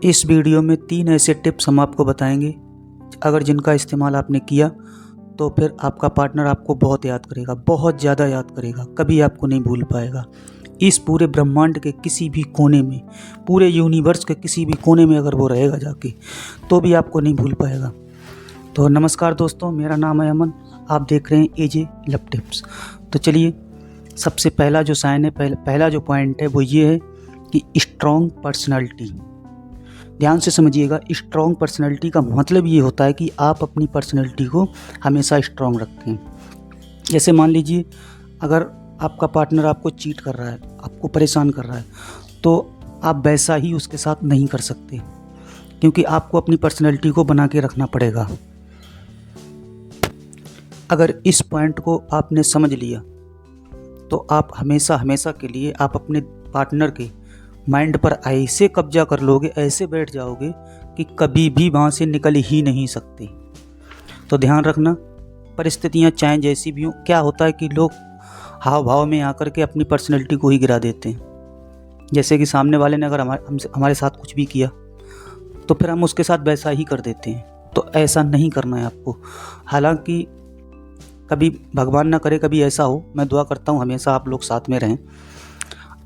इस वीडियो में 3 ऐसे टिप्स हम आपको बताएंगे, अगर जिनका इस्तेमाल आपने किया तो फिर आपका पार्टनर आपको बहुत याद करेगा, बहुत ज़्यादा याद करेगा, कभी आपको नहीं भूल पाएगा। इस पूरे ब्रह्मांड के किसी भी कोने में, पूरे यूनिवर्स के किसी भी कोने में अगर वो रहेगा जाके, तो भी आपको नहीं भूल पाएगा। तो नमस्कार दोस्तों, मेरा नाम है अमन, आप देख रहे हैं एजे लव टिप्स। तो चलिए, सबसे पहला जो साइन है, पहला जो पॉइंट है वो ये है कि स्ट्रॉन्ग पर्सनालिटी। ध्यान से समझिएगा, स्ट्रॉन्ग पर्सनैलिटी का मतलब ये होता है कि आप अपनी पर्सनैलिटी को हमेशा स्ट्रॉन्ग रखें। जैसे मान लीजिए, अगर आपका पार्टनर आपको चीट कर रहा है, आपको परेशान कर रहा है, तो आप वैसा ही उसके साथ नहीं कर सकते, क्योंकि आपको अपनी पर्सनैलिटी को बना के रखना पड़ेगा। अगर इस पॉइंट को आपने समझ लिया तो आप हमेशा के लिए आप अपने पार्टनर के माइंड पर ऐसे कब्जा कर लोगे, ऐसे बैठ जाओगे कि कभी भी वहाँ से निकल ही नहीं सकते। तो ध्यान रखना, परिस्थितियाँ चाहे जैसी भी हों, क्या होता है कि लोग हाव भाव में आकर के अपनी पर्सनैलिटी को ही गिरा देते हैं। जैसे कि सामने वाले ने अगर हमारे साथ कुछ भी किया तो फिर हम उसके साथ वैसा ही कर देते हैं। तो ऐसा नहीं करना है आपको। हालांकि कभी भगवान ना करे कभी ऐसा हो, मैं दुआ करता हूँ हमेशा आप लोग साथ में रहें।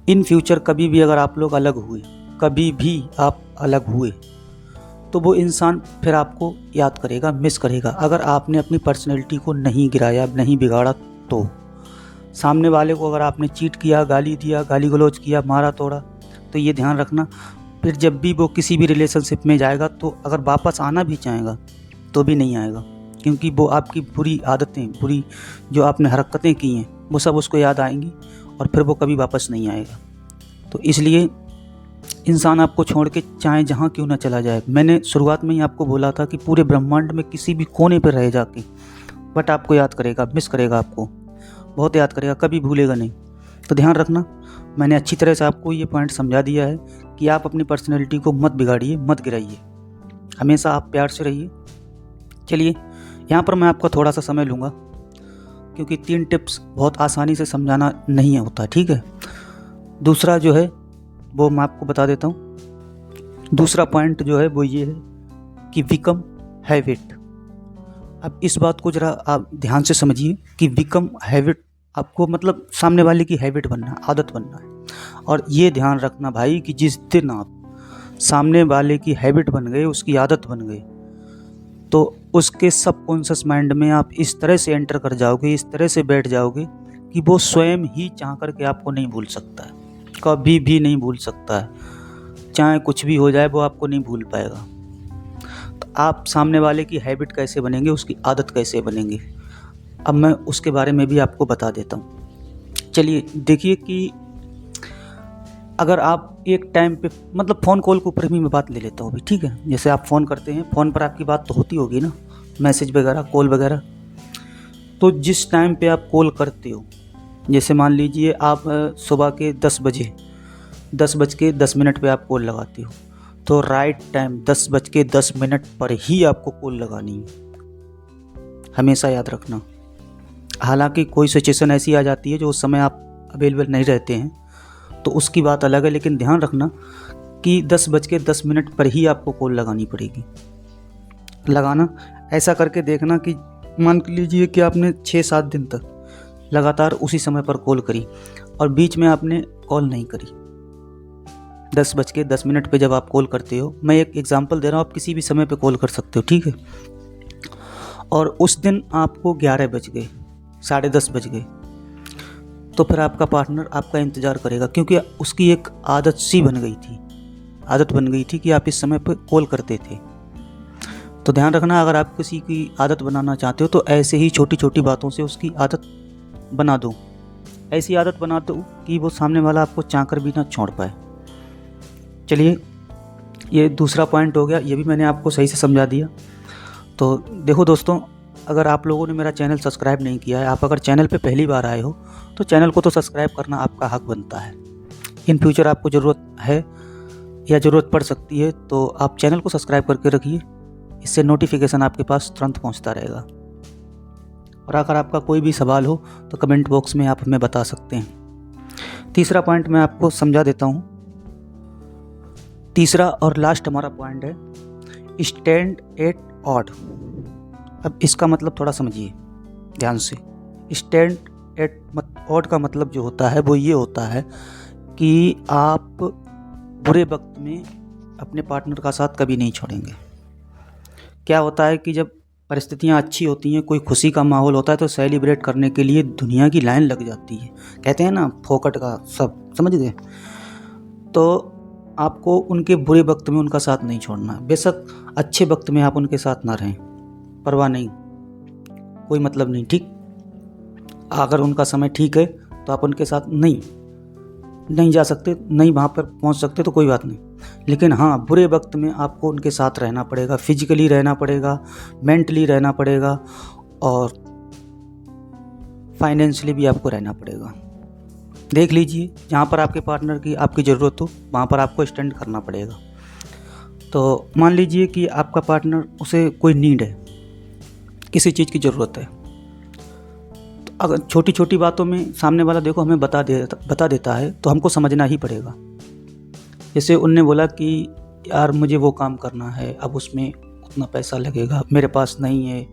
इन फ्यूचर कभी भी अगर आप लोग अलग हुए, कभी भी आप अलग हुए, तो वो इंसान फिर आपको याद करेगा, मिस करेगा। अगर आपने अपनी पर्सनैलिटी को नहीं गिराया, नहीं बिगाड़ा, तो सामने वाले को अगर आपने चीट किया, गाली दिया, गाली गलौज किया, मारा तोड़ा, तो ये ध्यान रखना, फिर जब भी वो किसी भी रिलेशनशिप में जाएगा, तो अगर वापस आना भी चाहेगा तो भी नहीं आएगा, क्योंकि वो आपकी बुरी आदतें, बुरी जो आपने हरकतें की हैं, वो सब उसको याद आएंगी और फिर वो कभी वापस नहीं आएगा। तो इसलिए इंसान आपको छोड़ के चाहे जहाँ क्यों ना चला जाए, मैंने शुरुआत में ही आपको बोला था कि पूरे ब्रह्मांड में किसी भी कोने पर रह जाके, बट आपको याद करेगा, मिस करेगा, आपको बहुत याद करेगा, कभी भूलेगा नहीं। तो ध्यान रखना, मैंने अच्छी तरह से आपको ये पॉइंट समझा दिया है कि आप अपनी पर्सनैलिटी को मत बिगाड़िए, मत गिराइए, हमेशा आप प्यार से रहिए। चलिए, यहाँ पर मैं आपका थोड़ा सा समय लूँगा, क्योंकि 3 टिप्स बहुत आसानी से समझाना नहीं होता, ठीक है। दूसरा जो है वो मैं आपको बता देता हूँ। दूसरा पॉइंट जो है वो ये है कि बिकम हैबिट। अब इस बात को ज़रा आप ध्यान से समझिए कि बिकम हैबिट, आपको मतलब सामने वाले की हैबिट बनना है, आदत बनना है। और ये ध्यान रखना भाई कि जिस दिन आप सामने वाले की हैबिट बन गए, उसकी आदत बन गए, तो उसके सबकॉन्शियस माइंड में आप इस तरह से एंटर कर जाओगे, इस तरह से बैठ जाओगे कि वो स्वयं ही चाह करके आपको नहीं भूल सकता है, कभी भी नहीं भूल सकता है। चाहे कुछ भी हो जाए, वो आपको नहीं भूल पाएगा। तो आप सामने वाले की हैबिट कैसे बनेंगे, उसकी आदत कैसे बनेंगे, अब मैं उसके बारे में भी आपको बता देता हूँ। चलिए देखिए कि अगर आप एक टाइम पे, मतलब फ़ोन कॉल के ऊपर भी मैं बात ले लेता हूँ अभी, ठीक है। जैसे आप फ़ोन करते हैं, फ़ोन पर आपकी बात तो होती होगी ना, मैसेज वगैरह, कॉल वगैरह। तो जिस टाइम पे आप कॉल करते हो, जैसे मान लीजिए आप सुबह के 10:10 पे आप कॉल लगाते हो, तो राइट टाइम 10:10 पर ही आपको कॉल लगानी है, हमेशा याद रखना। हालांकि कोई सिचुएशन ऐसी आ जाती है जो उस समय आप अवेलेबल नहीं रहते हैं, तो उसकी बात अलग है, लेकिन ध्यान रखना कि 10:10 पर ही आपको कॉल लगानी पड़ेगी। लगाना, ऐसा करके देखना कि मान लीजिए कि आपने 6-7 दिन तक लगातार उसी समय पर कॉल करी और बीच में आपने कॉल नहीं करी। 10:10 पे जब आप कॉल करते हो, मैं एक एग्जांपल दे रहा हूँ, आप किसी भी समय पे कॉल कर सकते हो, ठीक है। और उस दिन आपको 11 बज गए, 10:30 बज गए, तो फिर आपका पार्टनर आपका इंतज़ार करेगा, क्योंकि उसकी एक आदत सी बन गई थी, आदत बन गई थी कि आप इस समय पर कॉल करते थे। तो ध्यान रखना, अगर आप किसी की आदत बनाना चाहते हो तो ऐसे ही छोटी छोटी बातों से उसकी आदत बना दो, ऐसी आदत बना दो कि वो सामने वाला आपको चाहकर भी ना छोड़ पाए। चलिए, ये दूसरा पॉइंट हो गया, ये भी मैंने आपको सही से समझा दिया। तो देखो दोस्तों, अगर आप लोगों ने मेरा चैनल सब्सक्राइब नहीं किया है, आप अगर चैनल पे पहली बार आए हो, तो चैनल को तो सब्सक्राइब करना आपका हक बनता है। इन फ्यूचर आपको ज़रूरत है या ज़रूरत पड़ सकती है, तो आप चैनल को सब्सक्राइब करके रखिए, इससे नोटिफिकेशन आपके पास तुरंत पहुंचता रहेगा। और अगर आपका कोई भी सवाल हो तो कमेंट बॉक्स में आप हमें बता सकते हैं। तीसरा पॉइंट मैं आपको समझा देता हूँ तीसरा और लास्ट हमारा पॉइंट है स्टैंड एट ऑड। अब इसका मतलब थोड़ा समझिए ध्यान से। स्टैंड एट ऑड का मतलब जो होता है वो ये होता है कि आप बुरे वक्त में अपने पार्टनर का साथ कभी नहीं छोड़ेंगे। क्या होता है कि जब परिस्थितियाँ अच्छी होती हैं, कोई खुशी का माहौल होता है, तो सेलिब्रेट करने के लिए दुनिया की लाइन लग जाती है। कहते हैं ना फोकट का सब, समझ गए। तो आपको उनके बुरे वक्त में उनका साथ नहीं छोड़ना। बेशक अच्छे वक्त में आप उनके साथ ना रहें, परवाह नहीं, कोई मतलब नहीं, ठीक। अगर उनका समय ठीक है तो आप उनके साथ नहीं जा सकते, नहीं वहाँ पर पहुँच सकते तो कोई बात नहीं। लेकिन हाँ, बुरे वक्त में आपको उनके साथ रहना पड़ेगा, फिजिकली रहना पड़ेगा, मेंटली रहना पड़ेगा और फाइनेंशियली भी आपको रहना पड़ेगा। देख लीजिए, जहाँ पर आपके पार्टनर की आपकी ज़रूरत हो वहाँ पर आपको स्टैंड करना पड़ेगा। तो मान लीजिए कि आपका पार्टनर, उसे कोई नीड है, किसी चीज़ की ज़रूरत है, तो अगर छोटी छोटी बातों में सामने वाला देखो हमें बता देता है तो हमको समझना ही पड़ेगा। जैसे उनने बोला कि यार मुझे वो काम करना है, अब उसमें उतना पैसा लगेगा, मेरे पास नहीं है,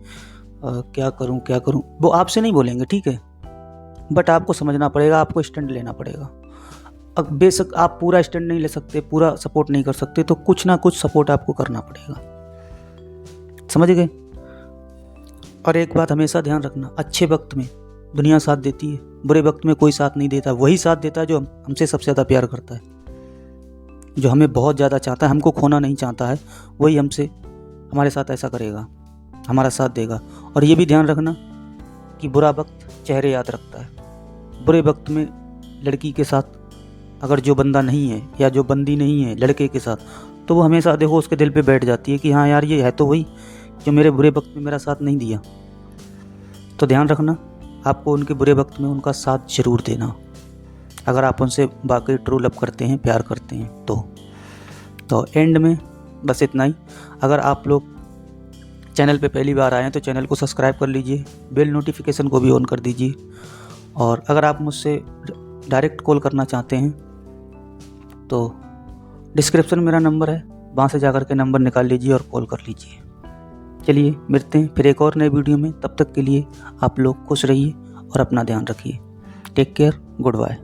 क्या करूं, वो आपसे नहीं बोलेंगे, ठीक है, बट आपको समझना पड़ेगा, आपको स्टैंड लेना पड़ेगा। अब बेशक आप पूरा स्टैंड नहीं ले सकते, पूरा सपोर्ट नहीं कर सकते, तो कुछ ना कुछ सपोर्ट आपको करना पड़ेगा, समझ गए। और एक बात हमेशा ध्यान रखना, अच्छे वक्त में दुनिया साथ देती है, बुरे वक्त में कोई साथ नहीं देता। वही साथ देता है जो हमसे सबसे ज़्यादा प्यार करता है, जो हमें बहुत ज़्यादा चाहता है, हमको खोना नहीं चाहता है, वही हमारे साथ ऐसा करेगा, हमारा साथ देगा। और ये भी ध्यान रखना कि बुरा वक्त चेहरे याद रखता है। बुरे वक्त में लड़की के साथ अगर जो बंदा नहीं है या जो बंदी नहीं है लड़के के साथ, तो वो हमेशा देखो उसके दिल पे बैठ जाती है कि हाँ यार, ये है तो वही जो मेरे बुरे वक्त में मेरा साथ नहीं दिया। तो ध्यान रखना, आपको उनके बुरे वक्त में उनका साथ ज़रूर देना, अगर आप उनसे बाकी ट्रू लव करते हैं, प्यार करते हैं तो एंड में बस इतना ही। अगर आप लोग चैनल पे पहली बार आए हैं तो चैनल को सब्सक्राइब कर लीजिए, बेल नोटिफिकेशन को भी ऑन कर दीजिए। और अगर आप मुझसे डायरेक्ट कॉल करना चाहते हैं तो डिस्क्रिप्शन में मेरा नंबर है, वहाँ से जाकर के नंबर निकाल लीजिए और कॉल कर लीजिए। चलिए मिलते हैं फिर एक और नए वीडियो में। तब तक के लिए आप लोग खुश रहिए और अपना ध्यान रखिए। Take care, good bye.